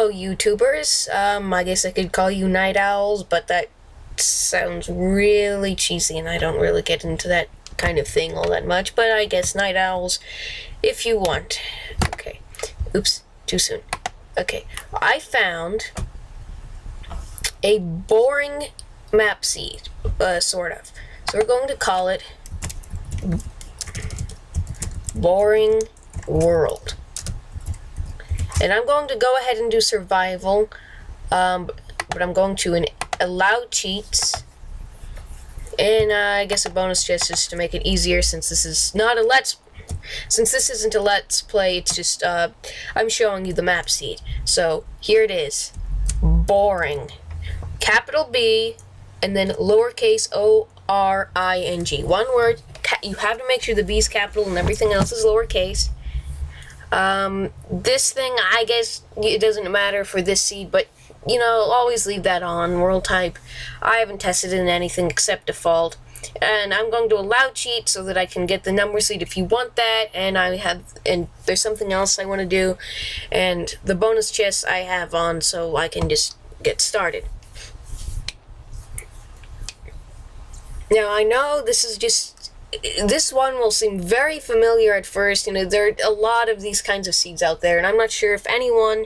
fellow YouTubers. I guess I could call you night owls, but that sounds really cheesy, and I don't really get into that kind of thing all that much. But I guess night owls, if you want. Okay. Oops, too soon. Okay, I found a boring map seed, sort of. So we're going to call it Boring World. And I'm going to go ahead and do survival, but I'm going to allow cheats, and I guess a bonus just to make it easier, since this is not a since this isn't a let's play, it's just I'm showing you the map seed. So here it is, boring, capital B, and then lowercase O-R-I-N-G. One word. You have to make sure the B is capital and everything else is lowercase. This thing, I guess it doesn't matter for this seed, but you know, always leave that on. World type, I haven't tested it in anything except default. And I'm going to allow cheat so that I can get the number seed if you want that. And there's something else I want to do, and the bonus chest I have on so I can just get started. Now I know this one will seem very familiar at first. You know, there are a lot of these kinds of seeds out there, and I'm not sure if anyone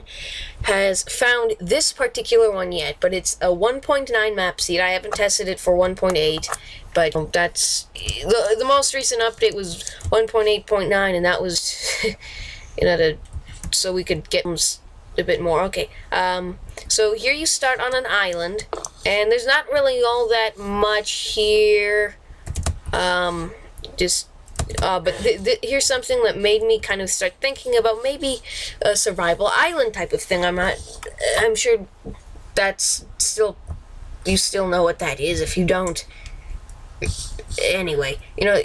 has found this particular one yet, but it's a 1.9 map seed. I haven't tested it for 1.8, but that's the most recent update was 1.8.9, and that was you know, so we could get a bit more. Okay, so here you start on an island, and there's not really all that much here. But here's something that made me kind of start thinking about maybe a survival island type of thing. I'm sure that's you still know what that is. If you don't, anyway, you know,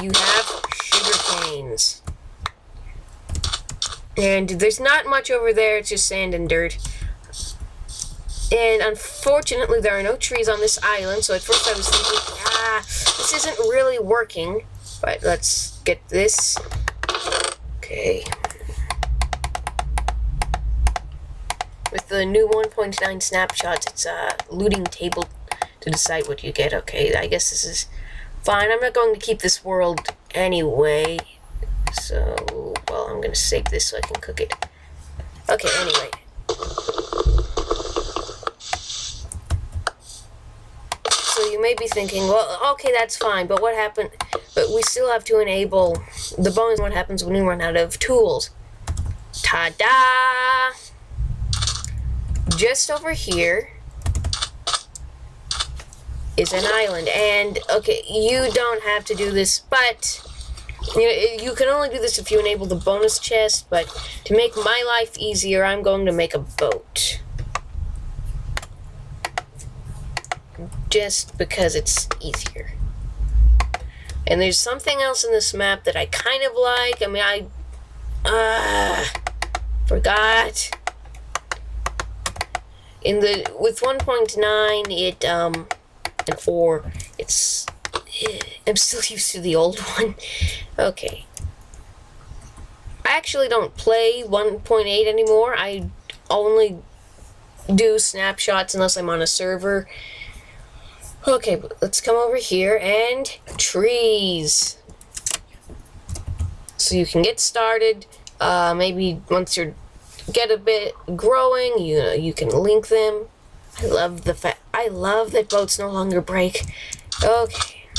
you have sugar canes. And there's not much over there, it's just sand and dirt. And unfortunately, there are no trees on this island, so at first I was thinking, this isn't really working. But let's get this. Okay. With the new 1.9 snapshots, it's a looting table to decide what you get. Okay, I guess this is fine. I'm not going to keep this world anyway. So, well, I'm going to save this so I can cook it. Okay, anyway. So you may be thinking, well, okay, that's fine, but what happened? But we still have to enable the bonus. What happens when we run out of tools? Ta-da! Just over here is an island, and okay, you don't have to do this, but you know, you can only do this if you enable the bonus chest. But to make my life easier, I'm going to make a boat. Just because it's easier. And there's something else in this map that I kind of like. I mean, I forgot. With 1.9, and 4, I'm still used to the old one. Okay. I actually don't play 1.8 anymore. I only do snapshots unless I'm on a server. Okay, let's come over here, and trees. So you can get started. Maybe once you get a bit growing, you can link them. I love that boats no longer break. Okay.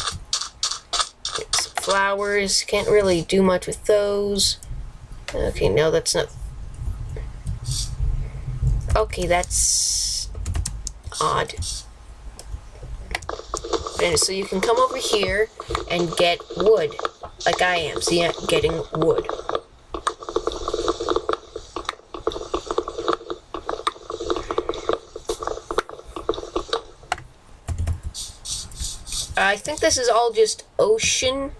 Some flowers. Can't really do much with those. Okay, no, that's not. Okay, that's odd. And so you can come over here and get wood, like I am. See, I'm getting wood. I think this is all just ocean.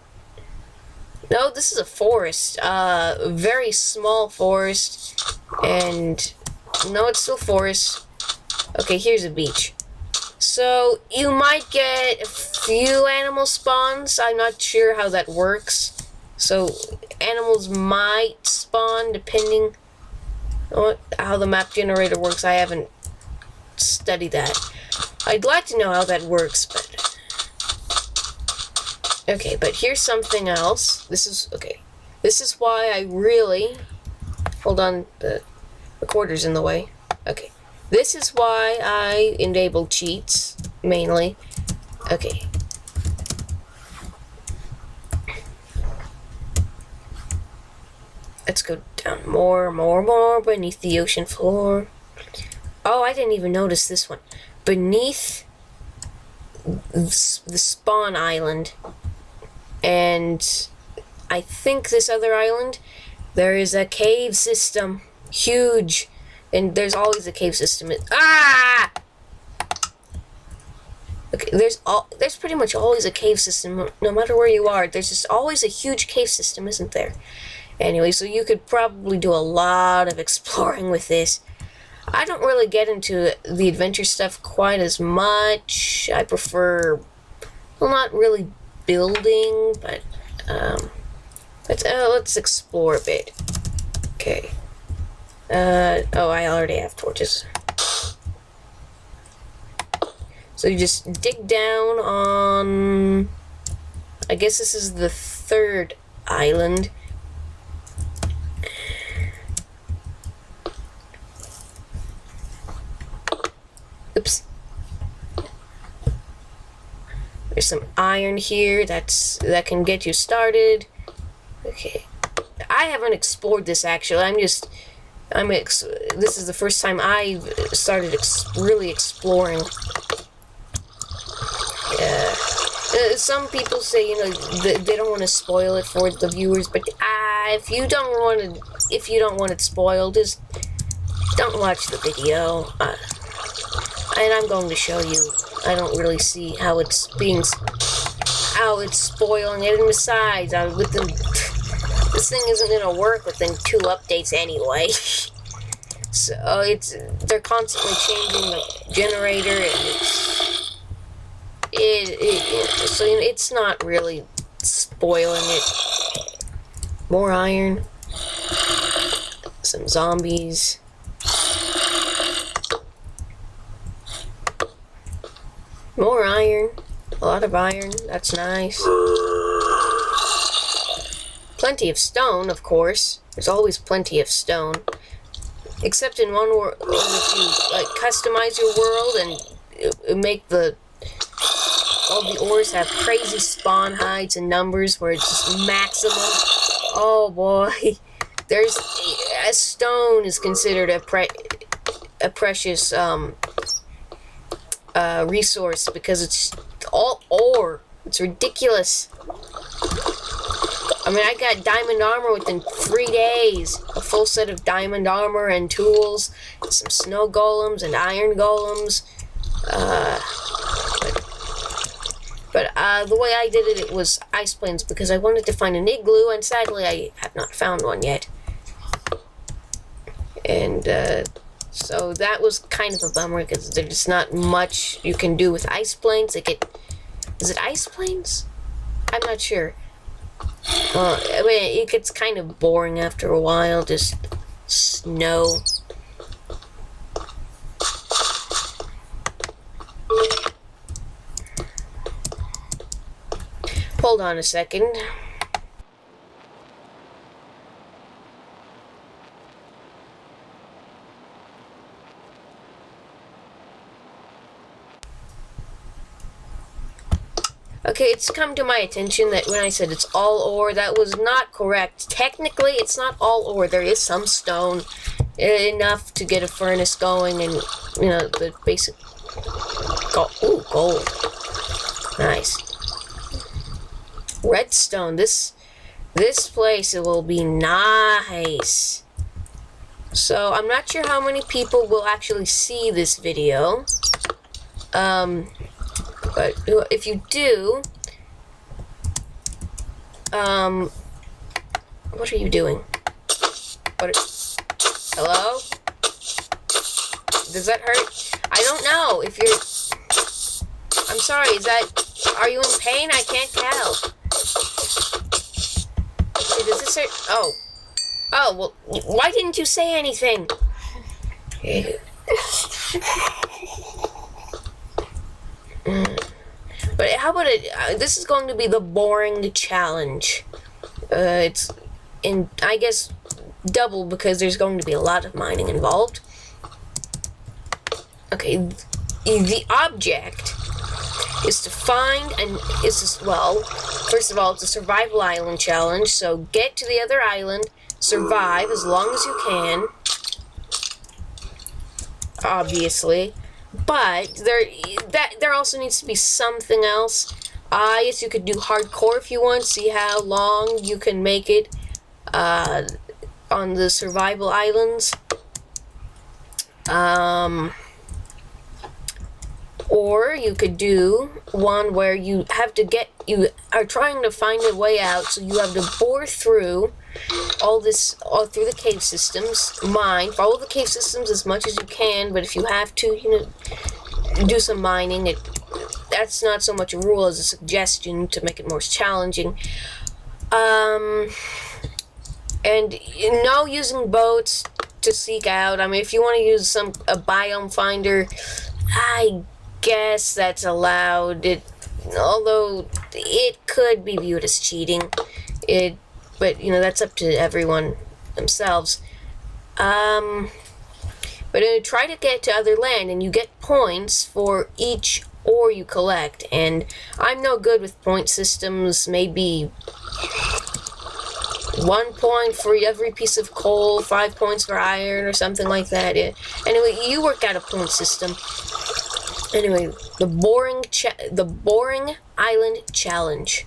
No, this is a forest. A very small forest. And no, it's still forest. Okay, here's a beach. So you might get a few animal spawns. I'm not sure how that works. So animals might spawn depending. How the map generator works, I haven't studied that. I'd like to know how that works, but... Okay, but here's something else. This is why I really... Hold on, the recorder's in the way. Okay. This is why I enable cheats, mainly. Okay. Let's go down more beneath the ocean floor. Oh, I didn't even notice this one. Beneath the spawn island, and I think this other island, there is a cave system. Huge. And there's always a cave system. Ah! Okay, there's pretty much always a cave system, no matter where you are. There's just always a huge cave system, isn't there? Anyway, so you could probably do a lot of exploring with this. I don't really get into the adventure stuff quite as much. I prefer, well, not really building, but let's explore a bit. Okay. Oh, I already have torches. So you just dig down on... I guess this is the third island. Oops. There's some iron here that can get you started. Okay. I haven't explored this actually. This is the first time I've started really exploring. Yeah. Some people say, you know, they don't want to spoil it for the viewers, but if you don't want it spoiled, just don't watch the video. And I'm going to show you. I don't really see how it's spoiling it. And besides, this thing isn't gonna work within 2 updates anyway. So they're constantly changing the generator, and so you know, it's not really spoiling it. More iron, some zombies. More iron. A lot of iron. That's nice. Plenty of stone, of course. There's always plenty of stone. Except in one world, if you like customize your world and make all the ores have crazy spawn heights and numbers where it's just maximum. Oh boy, there's a stone is considered a precious resource because it's all ore. It's ridiculous. I mean, I got diamond armor within 3 days. A full set of diamond armor and tools, and some snow golems and iron golems. But the way I did it was ice planes because I wanted to find an igloo, and sadly I have not found one yet. And so that was kind of a bummer because there's not much you can do with ice planes. Is it ice planes? I'm not sure. I mean, it gets kind of boring after a while, just snow. Hold on a second. Okay, it's come to my attention that when I said it's all ore, that was not correct. Technically, it's not all ore. There is some stone, enough to get a furnace going, and, you know, the basic gold. Ooh, gold. Nice. Redstone. This place, it will be nice. So, I'm not sure how many people will actually see this video. But if you do, what are you doing? Hello? Does that hurt? I don't know. If you're, I'm sorry. Are you in pain? I can't tell. Okay, does this hurt? Oh. Oh, well, why didn't you say anything? But how about it? This is going to be the boring challenge. It's in, I guess, double because there's going to be a lot of mining involved. Okay, the object is to find and well, first of all, it's a survival island challenge. So get to the other island, survive as long as you can. Obviously. But there also needs to be something else. I guess you could do hardcore if you want. See how long you can make it on the survival islands. Or you could do one where you are trying to find a way out, so you have to bore through all through the cave systems, follow the cave systems as much as you can, but if you have to, do some mining, that's not so much a rule as a suggestion to make it more challenging. And no using boats to seek out. I mean, if you want to use a biome finder, I guess that's allowed. Although it could be viewed as cheating. But that's up to everyone themselves. But try to get to other land, and you get points for each ore you collect. And I'm no good with point systems. Maybe 1 point for every piece of coal, 5 points for iron, or something like that. Anyway, you work out a point system. Anyway, the boring island challenge.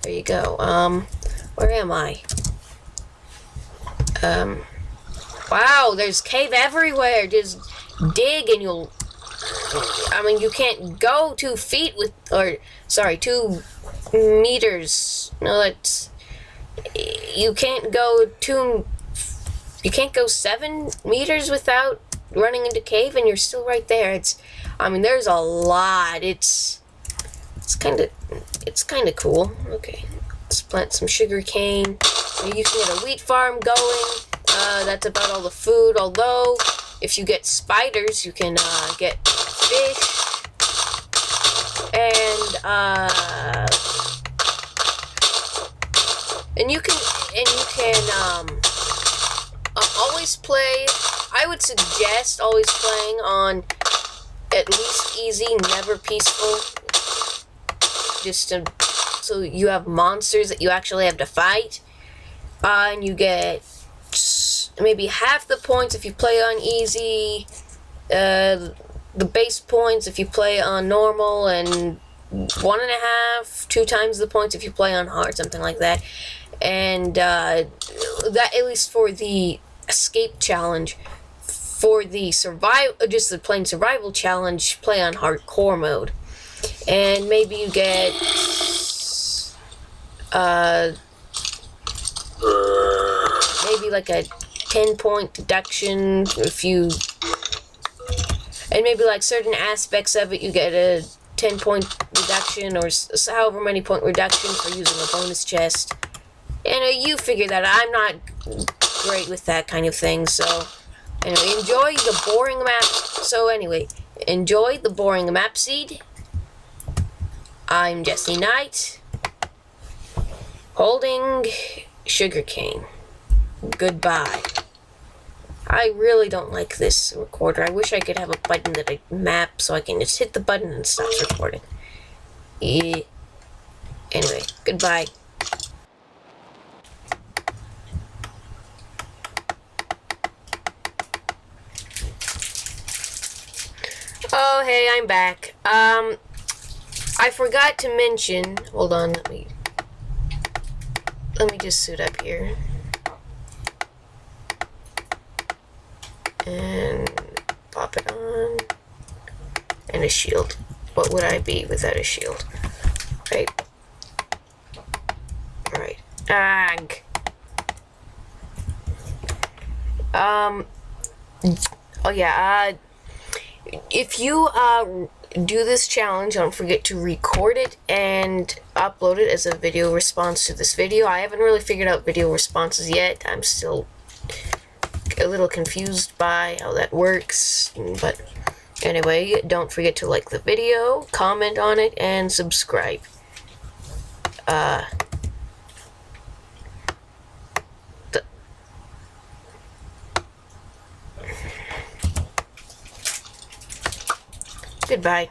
There you go. Where am I? Wow, there's cave everywhere. Just dig and you can't go 2 feet 2 meters. No, you can't go 7 meters without running into cave, and you're still right there. There's a lot. It's kind of cool. Okay, let's plant some sugar cane. You can get a wheat farm going. That's about all the food. Although, if you get spiders, you can get fish, and you can always play. I would suggest always playing on at least easy, never peaceful, so you have monsters that you actually have to fight, and you get maybe half the points if you play on easy, the base points if you play on normal, and 1.5, 2 times the points if you play on hard, something like that. And that, at least for the escape challenge. For the just the plain survival challenge, play on hardcore mode, and maybe you get maybe like a 10-point deduction and maybe like certain aspects of it you get a 10-point reduction, or however many point reduction for using a bonus chest. And you figure that. I'm not great with that kind of thing, so anyway, enjoy the boring map. So anyway, enjoy the boring map seed. I'm Jesse Knight, holding sugarcane. Goodbye. I really don't like this recorder. I wish I could have a button that I map so I can just hit the button and it stops recording. Anyway, goodbye. Oh, hey, I'm back. I forgot to mention, hold on, let me just suit up here. And pop it on. And a shield. What would I be without a shield? Right. Alright. Ag. Oh yeah, if you do this challenge, don't forget to record it and upload it as a video response to this video. I haven't really figured out video responses yet. I'm still a little confused by how that works, but anyway, don't forget to like the video, comment on it, and subscribe. Goodbye.